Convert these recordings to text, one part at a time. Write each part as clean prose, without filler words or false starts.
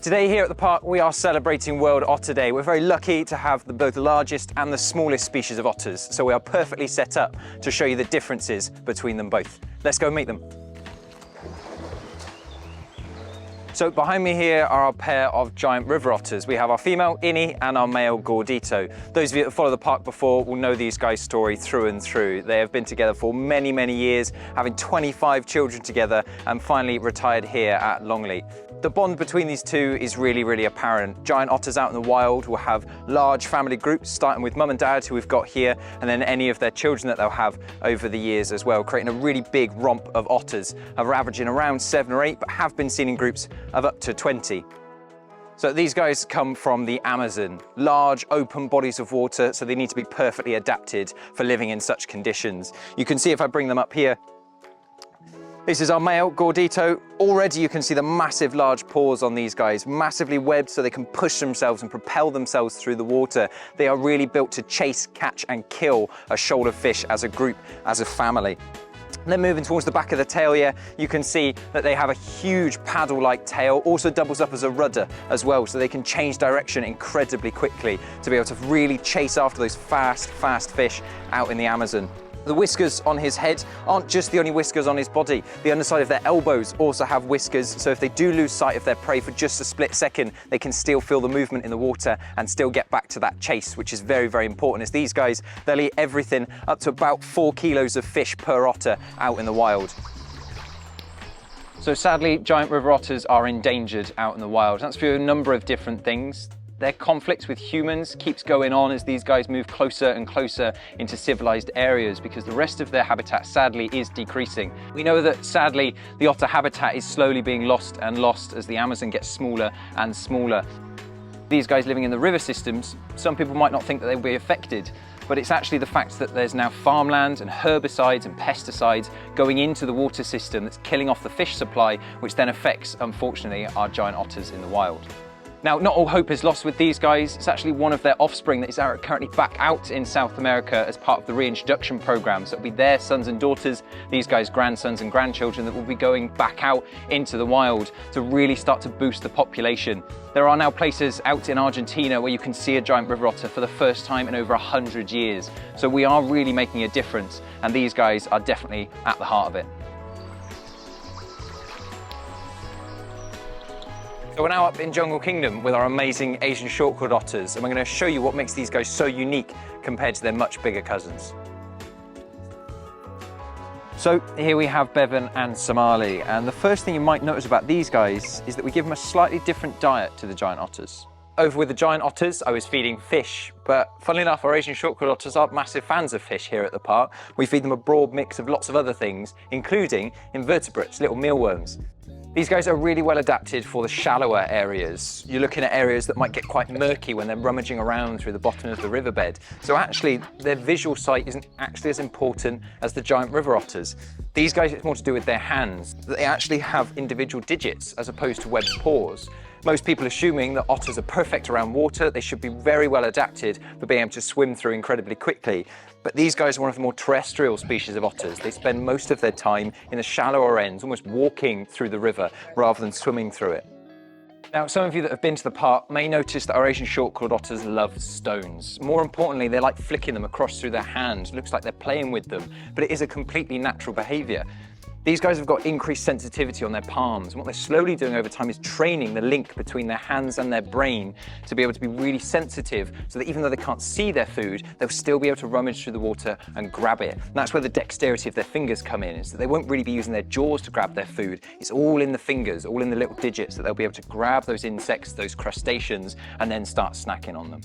Today here at the park we are celebrating World Otter Day. We're very lucky to have both the largest and the smallest species of otters, so we are perfectly set up to show you the differences between them both. Let's go meet them. So behind me here are a pair of giant river otters. We have our female Innie and our male Gordito. Those of you that follow the park before will know these guys' story through and through. They have been together for many, many years, having 25 children together and finally retired here at Longley. The bond between these two is really, really apparent. Giant otters out in the wild will have large family groups, starting with mum and dad, who we've got here, and then any of their children that they'll have over the years as well, creating a really big romp of otters. Are averaging around 7 or 8, but have been seen in groups of up to 20. So these guys come from the Amazon, large open bodies of water, so they need to be perfectly adapted for living in such conditions. You can see if I bring them up here, this is our male Gordito. Already you can see the massive large paws on these guys, massively webbed so they can push themselves and propel themselves through the water. They are really built to chase, catch and kill a shoal of fish as a group, as a family. And then moving towards the back of the tail here, you can see that they have a huge paddle-like tail, also doubles up as a rudder as well, so they can change direction incredibly quickly to be able to really chase after those fast fish out in the Amazon. The whiskers on his head aren't just the only whiskers on his body. The underside of their elbows also have whiskers, so if they do lose sight of their prey for just a split second, they can still feel the movement in the water and still get back to that chase, which is very, very important, as these guys, they'll eat everything up to about 4 kilos of fish per otter out in the wild. So sadly, giant river otters are endangered out in the wild. That's for a number of different things. Their conflicts with humans keeps going on as these guys move closer and closer into civilized areas, because the rest of their habitat sadly is decreasing. We know that sadly the otter habitat is slowly being lost and lost as the Amazon gets smaller and smaller. These guys living in the river systems, some people might not think that they'll be affected, but it's actually the fact that there's now farmland and herbicides and pesticides going into the water system that's killing off the fish supply, which then affects, unfortunately, our giant otters in the wild. Now, not all hope is lost with these guys. It's actually one of their offspring that is currently back out in South America as part of the reintroduction program. So it'll be their sons and daughters, these guys' grandsons and grandchildren, that will be going back out into the wild to really start to boost the population. There are now places out in Argentina where you can see a giant river otter for the first time in over 100 years. So we are really making a difference, and these guys are definitely at the heart of it. So we're now up in Jungle Kingdom with our amazing Asian short-quilled otters, and we're going to show you what makes these guys so unique compared to their much bigger cousins. So here we have Bevan and Somali, and the first thing you might notice about these guys is that we give them a slightly different diet to the giant otters. Over with the giant otters, I was feeding fish, but funnily enough, our Asian short-quilled otters aren't massive fans of fish here at the park. We feed them a broad mix of lots of other things, including invertebrates, little mealworms. These guys are really well adapted for the shallower areas. You're looking at areas that might get quite murky when they're rummaging around through the bottom of the riverbed. So actually, their visual sight isn't actually as important as the giant river otters. These guys, it's more to do with their hands. They actually have individual digits as opposed to webbed paws. Most people assuming that otters are perfect around water, they should be very well adapted for being able to swim through incredibly quickly. But these guys are one of the more terrestrial species of otters. They spend most of their time in the shallower ends, almost walking through the river rather than swimming through it. Now, some of you that have been to the park may notice that our Asian short-quilled otters love stones. More importantly, they like flicking them across through their hands. It looks like they're playing with them, but it is a completely natural behavior. These guys have got increased sensitivity on their palms, and what they're slowly doing over time is training the link between their hands and their brain to be able to be really sensitive, so that even though they can't see their food, they'll still be able to rummage through the water and grab it. And that's where the dexterity of their fingers come in, is that they won't really be using their jaws to grab their food. It's all in the fingers, all in the little digits, that they'll be able to grab those insects, those crustaceans, and then start snacking on them.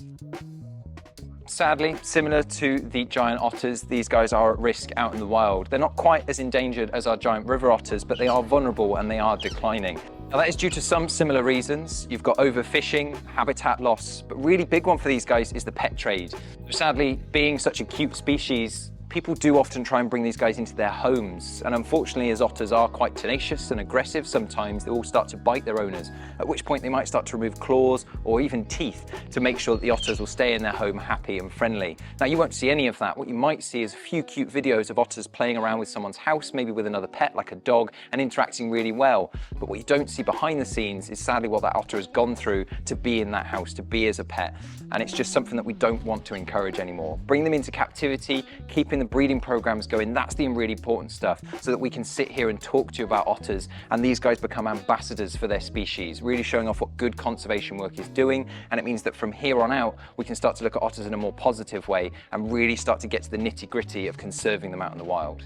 Sadly, similar to the giant otters, these guys are at risk out in the wild. They're not quite as endangered as our giant river otters, but they are vulnerable and they are declining. Now that is due to some similar reasons. You've got overfishing, habitat loss, but really big one for these guys is the pet trade. Sadly, being such a cute species, People do often try and bring these guys into their homes, and unfortunately, as otters are quite tenacious and aggressive, sometimes they will start to bite their owners, at which point they might start to remove claws or even teeth to make sure that the otters will stay in their home happy and friendly. Now, you won't see any of that. What you might see is a few cute videos of otters playing around with someone's house, maybe with another pet like a dog, and interacting really well. But what you don't see behind the scenes is sadly what that otter has gone through to be in that house, to be as a pet. And it's just something that we don't want to encourage anymore. Bring them into captivity, keeping the breeding programs going, that's the really important stuff, so that we can sit here and talk to you about otters, and these guys become ambassadors for their species, really showing off what good conservation work is doing. And it means that from here on out, we can start to look at otters in a more positive way and really start to get to the nitty-gritty of conserving them out in the wild.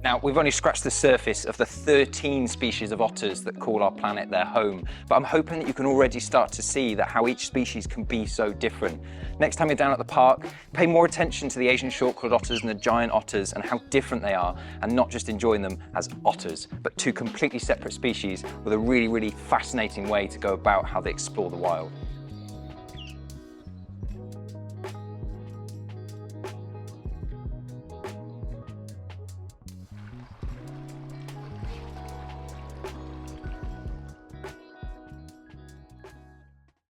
Now, we've only scratched the surface of the 13 species of otters that call our planet their home, but I'm hoping that you can already start to see that how each species can be so different. Next time you're down at the park, pay more attention to the Asian short-quilled otters and the giant otters and how different they are, and not just enjoying them as otters, but two completely separate species with a really, really fascinating way to go about how they explore the wild.